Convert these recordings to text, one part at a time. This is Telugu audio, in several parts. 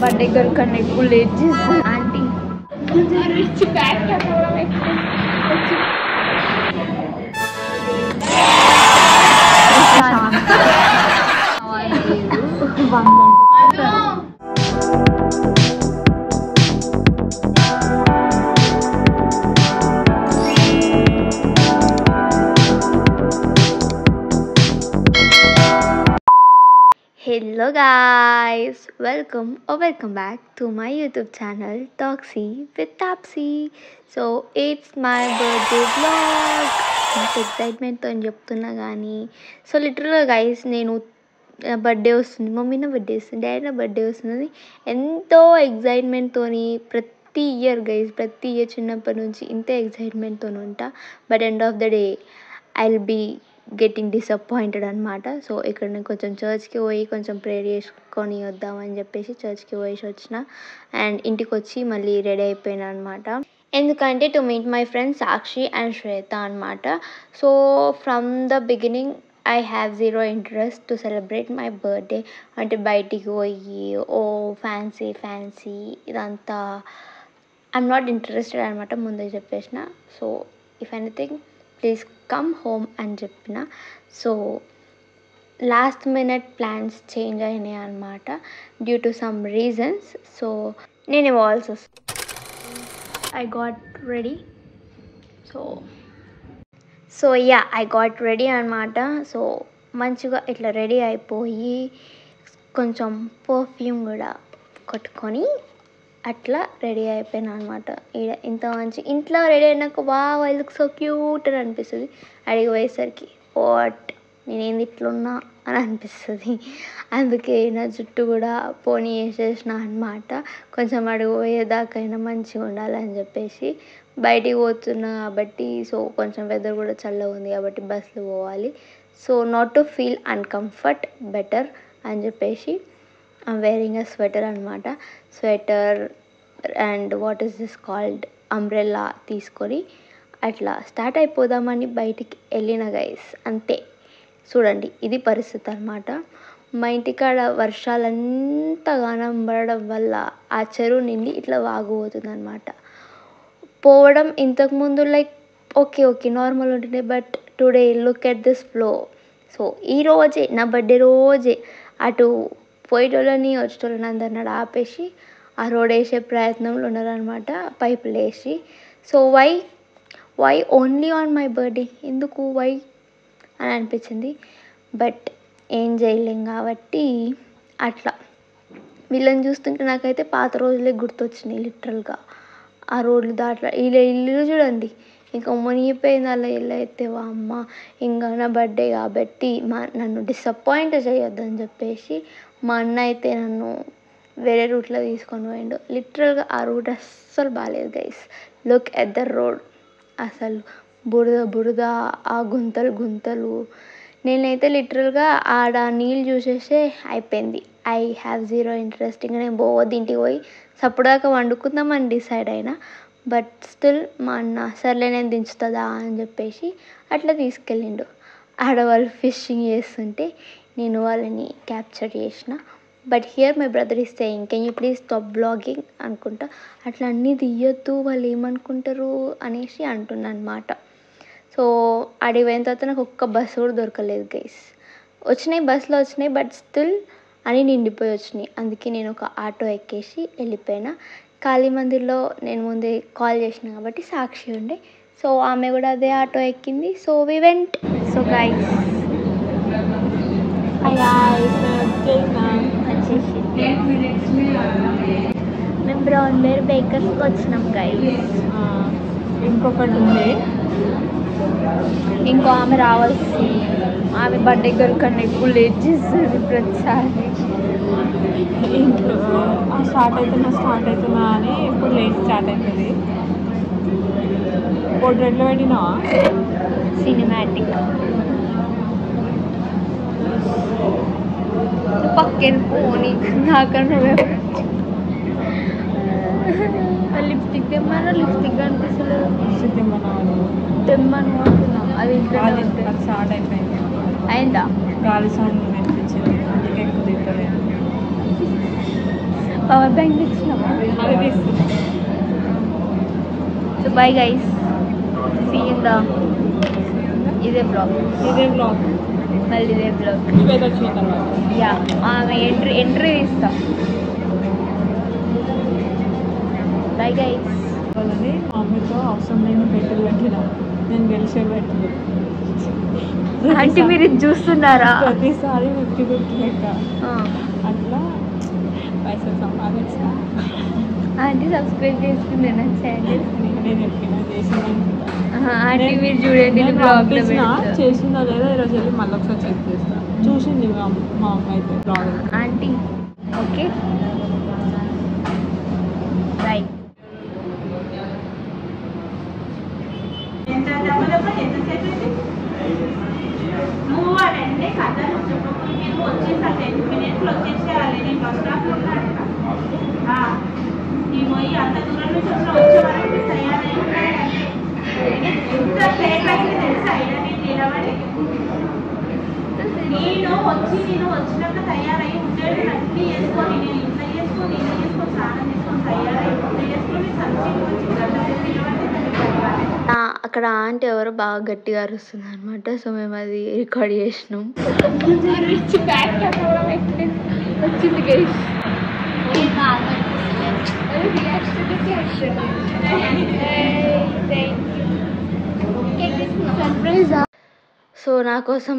బర్త్డే గర్ల్ కన్నా ఎక్కువ లేట్ చేస్తుంది aunty. Hello guys, welcome back to my YouTube channel Toxy with Tapsy. So it's my birthday vlog. నాకు ఎక్సైట్మెంట్తో అని చెప్తున్నా కానీ సో లిటరల్గా గైస్ నేను బర్త్డే వస్తుంది, మమ్మీ నా బర్త్డే వస్తుంది, డాడీ నా బర్త్డే వస్తుంది, ఎంతో ఎక్సైట్మెంట్తో ప్రతి ఇయర్ గైస్, ప్రతి ఇయర్ చిన్నప్పటి నుంచి ఇంతే ఎక్సైట్మెంట్తో ఉంటా. But end of the day I will be getting disappointed అనమాట. సో ఇక్కడ నేను కొంచెం చర్చ్కి పోయి కొంచెం ప్రేయర్ చేసుకొని వద్దామని చెప్పేసి చర్చ్కి పోయేసి వచ్చిన అండ్ ఇంటికి వచ్చి మళ్ళీ రెడీ అయిపోయినా అనమాట. ఎందుకంటే to meet my friends Sakshi and Shweta అనమాట. So from the beginning I have zero interest to celebrate my birthday. అంటే బయటికి పోయి ఓ ఫ్యాన్సీ ఇదంతా ఐఎమ్ నాట్ ఇంట్రెస్టెడ్ అనమాట, ముందే చెప్పేసిన. So if anything please come home అని చెప్పిన. So last minute plans change అయినాయి అనమాట due to some reasons. So నేను ఇవ్వాల్సి వస్తుంది. I got ready. So I got ready అనమాట. సో మంచిగా ఇట్లా రెడీ అయిపోయి కొంచెం పర్ఫ్యూమ్ కూడా కొట్టుకొని అట్లా రెడీ అయిపోయినా అనమాట. ఇంత మంచి ఇంట్లో రెడీ అయినాక wow I look so cute అని అనిపిస్తుంది. అడిగి పోయేసరికి వాట్ నేనేంది ఇట్లున్నా అని అనిపిస్తుంది. అందుకే నా జుట్టు కూడా పోనీ వేసేసిన అనమాట. కొంచెం అడుగు పోయేదాకైనా మంచిగా ఉండాలని చెప్పేసి. బయటికి పోతున్నా కాబట్టి సో కొంచెం వెదర్ కూడా చల్లగా ఉంది కాబట్టి బస్సులో పోవాలి. So not to feel uncomfort better అని చెప్పేసి ఐమ్ వేరింగ్ అ స్వెటర్ అనమాట. Sweater and what is this called umbrella తీసుకొని అట్లా స్టార్ట్ అయిపోదామని బయటికి వెళ్ళిన గైస్. అంతే, చూడండి ఇది పరిస్థితి అనమాట. మా ఇంటికాడ వర్షాలంతగానం పడడం వల్ల ఆ చెరువు నిండి ఇట్లా వాగుపోతుంది అనమాట. పోవడం ఇంతకుముందు లైక్ ఓకే నార్మల్ ఉంటుండే, but today look at this flow. So ఈరోజే నా బర్త్డే రోజే అటు పోయేటోళ్ళని వచ్చేటోళ్ళని అందరిని ఆపేసి ఆ రోడ్ వేసే ప్రయత్నంలో ఉన్నారనమాట, పైపులు వేసి. So why only on my birthday, ఎందుకు వై అని అనిపించింది. బట్ ఏం చేయలేం కాబట్టి అట్లా వీళ్ళని చూస్తుంటే నాకైతే పాత రోజులే గుర్తొచ్చినాయి లిటరల్గా. ఆ రోడ్లు దాంట్లో ఇల్లు చూడండి ఇంకా మునిగిపోయింది. అలా ఇల్లు అయితే అమ్మ ఇంకా నా బర్త్డే కాబట్టి నన్ను డిసప్పాయింట్ చేయొద్దని చెప్పేసి మా అన్న అయితే నన్ను వేరే రూట్లో తీసుకొని పోయిండు. లిటరల్గా ఆ రూట్ అస్సలు బాగాలేదు guys. Look at the road, అసలు బురద ఆ గుంతలు. నేనైతే లిటరల్గా ఆడ నీళ్ళు చూసేసే అయిపోయింది. I have zero interest. ఇంకా నేను పోవద్దు, ఇంటికి పోయి సప్పుడాక వండుకుందామని డిసైడ్ అయినా. బట్ స్టిల్ మా అన్న సర్లే నేను దించుతుందా అని చెప్పేసి అట్లా తీసుకెళ్ళిండు. ఆడవాళ్ళు ఫిషింగ్ చేస్తుంటే నేను వాళ్ళని క్యాప్చర్ చేసిన. But here my brother is saying can you please stop blogging అనుకుంటా. అట్లా అన్నీ తీయొద్దు వాళ్ళు ఏమనుకుంటారు అనేసి అంటున్నా అనమాట. సో అడిగి పోయిన తర్వాత నాకు ఒక్క బస్సు కూడా దొరకలేదు గైస్. బస్సులో వచ్చినాయి బట్ స్టిల్ అని నిండిపోయి వచ్చినాయి. అందుకే నేను ఒక ఆటో ఎక్కేసి వెళ్ళిపోయినా. కాళీ మందిర్లో నేను ముందే కాల్ చేసిన కాబట్టి సాక్షి ఉండే, సో ఆమె కూడా అదే ఆటో ఎక్కింది. So we went. So guys మేము బ్రౌన్ బేర్ బేకర్స్కి వచ్చినాం గైస్. ఇంకొకటి ఉంది, ఇంకో ఆమె రావాల్సి, ఆమె బర్త్డే గర్ల్ కన్నా ఎక్కువ లేట్ చేస్తుంది ప్రతిసారి. ఇంట్లో స్టార్ట్ అవుతున్నా అని ఇప్పుడు లేట్ స్టార్ట్ అవుతుంది. పోర్ట్రేట్లో పెట్టినావా సినిమాటిక్ పక్కన పోనీ నాకన్నా లిప్స్టిక్ తెమ్మన్నా లిప్స్టిక్ అనిపిస్తలేదు. తెమ్మను అంటున్నాం, అది స్టార్ట్ అయిపోయింది. అయిందా? గాలి సౌండ్ వినిపించింది, అందుకే ఎక్కువ తింటలేదు. పవర్ బ్యాంక్ తెచ్చినామా? అది తీసుకున్నా. So bye guys, see in the ఇదే బ్లాగ్. మళ్ళీ ఇదే బ్లాగ్. యా, ఆమె ఎంట్రీ ఇస్తాం. Bye guys. వాళ్ళని మా మమ్మీతో అవసరం లేని పెట్టెలు పెట్టినా, నేను గెలిచే పెట్టిన. అంటే మీరు ఇది చూస్తున్నారా? ప్రతిసారి 50-50 లెక్క. అట్లా పైసలు సంపాదించిన. ఆంటీ సబ్స్క్రైబ్ చేసుకుంది నా ఛానల్. నేనే చెప్పిన చేసిన ఆంటీ మీరు చూడండి చేసిందో లేదో ఈరోజు వెళ్ళి మళ్ళీ ఒకసారి చెక్ చేస్తాను. చూసింది మా అమ్మ అయితే బ్లాగ్. Aunty okay right. నువ్వు అవన్నీ కథలు చెప్పకుండా మీరు వచ్చేసా 10 minutes వచ్చేసేయాలి. నేను బస్ స్టాప్లో ఉన్నాను. నీ పోయి అంత దూరం నుంచి వచ్చే వరకు తయారై ఉన్నాయంటే ఎంత లేట్ అయింది తెలుసా? అయినా నేను నిలబడి నేను వచ్చినాక తయారై ఉండేది అన్నీ వేసుకొని, నేను ఇంత చేసుకొని స్నానం చేసుకొని తయారై వేసుకొని సంచి అక్కడ ఆంటీ ఎవరో బాగా గట్టిగా అరుస్తుంది అనమాట. సో మేము అది రికార్డ్ చేసినాం. సో నా కోసం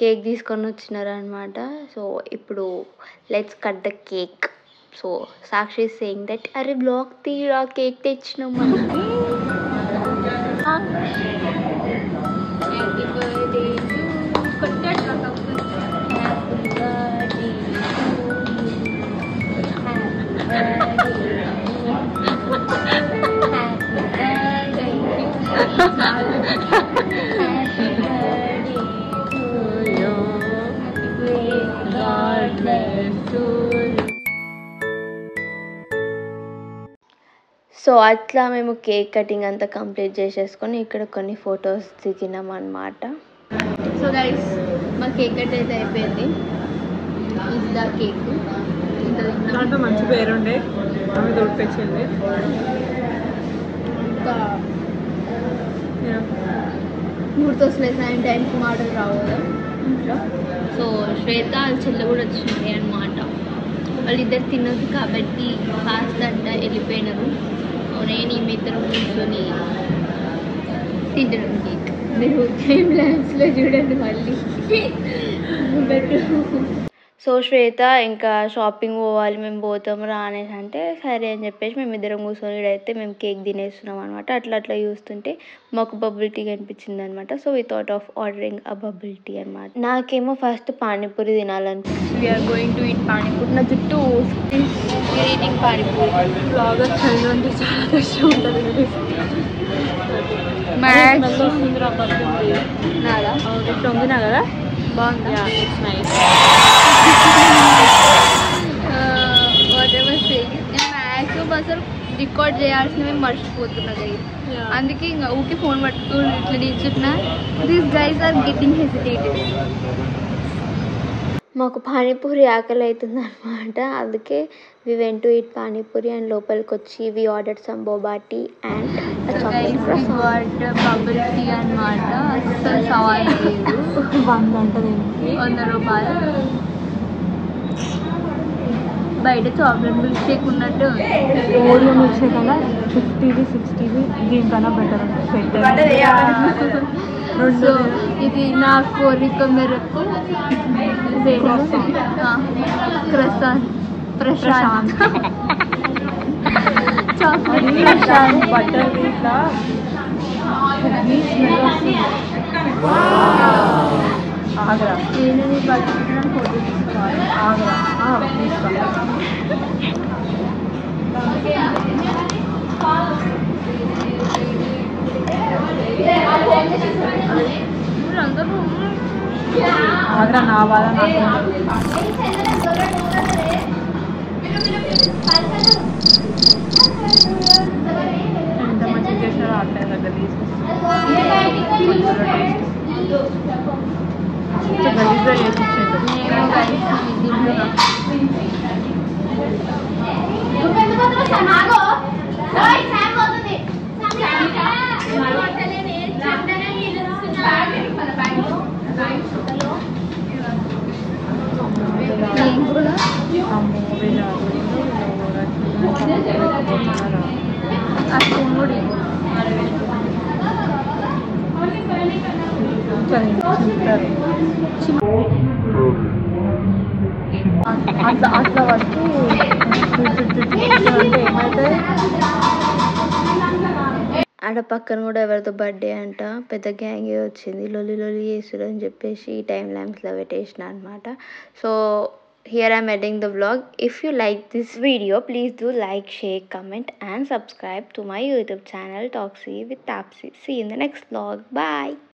కేక్ తీసుకొని వచ్చినారనమాట. సో ఇప్పుడు let's cut the cake. So Sakshi saying that అరే బ్లాగ్ తీరా కేక్ తెచ్చినాం మనకి. సో అట్లా మేము కేక్ కటింగ్ అంతా కంప్లీట్ చేసేసుకొని ఇక్కడ కొన్ని ఫొటోస్ దిగినాం అన్నమాట. సో గైస్, మా కేక్ కట్ అయితే అయిపోయింది. ఇది ద కేక్. దాంట్లో మంచి పేరుండే ఆమె దొరికొచ్చింది. ఇంకా గుర్తొస్తలేదు, టైంకి మాటలు రావు కదా ఇంట్లో. సో శ్వేత చెల్లె కూడా వచ్చింది అన్నమాట. వాళ్ళిద్దరు తినదు కాబట్టి ఫాస్ట్ అంట వెళ్ళిపోయినారు. నేను ఈ మిత్రం కూర్చొని తింటున్నాను కేక్. మీరు టైం ల్యాబ్స్లో చూడండి మళ్ళీ బెటర్. సో శ్వేత ఇంకా షాపింగ్ పోవాలి, మేము పోతాము రా అనేసి అంటే సరే అని చెప్పేసి మేము ఇద్దరం కూర్చొని అయితే మేము కేక్ తినేస్తున్నాం అనమాట. అట్లా చూస్తుంటే మాకు బబుల్ టీ కనిపించింది అనమాట. So we thought of ordering a bubble tea అనమాట. నాకేమో ఫస్ట్ పానీపూరి తినాలనిపించింది. We are going to eat panipuri. నా జుట్టు ఈటింగ్ పానీపూరి. బాగా చలి అంటే చాలా కష్టం ఉంటుంది. నాదా వంగినా కదా, బాగుందా? It's nice. Whatever saying, నేను మ్యాక్సిమం అసలు రికార్డ్ చేయాల్సినవి మర్చిపోతున్నా గైస్. అందుకే ఇంకా ఊకే ఫోన్ పట్టుకుని ఇట్లా నిల్చున్నా. These guys are getting hesitated. మాకు పానీపూరి ఆకలి అవుతుంది అనమాట. అందుకే we went to eat panipuri and లోపలికి వచ్చి we order some boba tea and bubble tea అనమాట. అసలు సవాల్ లేదు. 100 రూపాయలు. బయట చాక్లెట్ మిల్క్ షేక్ ఉన్నట్టు ఓరియో మిల్క్ షేక్ అలా 50ది 60ది దీనికన్నా బెటర్ ఉంటుంది. సో ఇది నా కోరిక మేరకు క్రసాంత్ ప్రశాంత్ చాక్లెట్ ప్రశాంత్ బటర్ ఇట్లా ఆగ్రా. నేను నీ బటర్ ఫోటో తీసుకోవాలి. ఆగ్రా తీసుకో. ఆగ్రా నా బాధ నాకు. ఎంత మంచిగా చేసినారో అట్లే దగ్గర తీసుకొచ్చి గలీజ్గా చేసి ఇచ్చేది. అట్లా అట్లా పడితే అంటే ఏమైతే ఆడ పక్కన కూడా ఎవరితో బర్త్డే అంట, పెద్ద గ్యాంగే వచ్చింది, లొల్లి లొల్లి చేసుడు అని చెప్పేసి టైం ల్యాబ్స్లో పెట్టేసిన అనమాట. So here I'm ending the vlog. If you like this video, please do like, share, comment and subscribe to my YouTube channel Talksy with Tapsy. See you in the next vlog. Bye.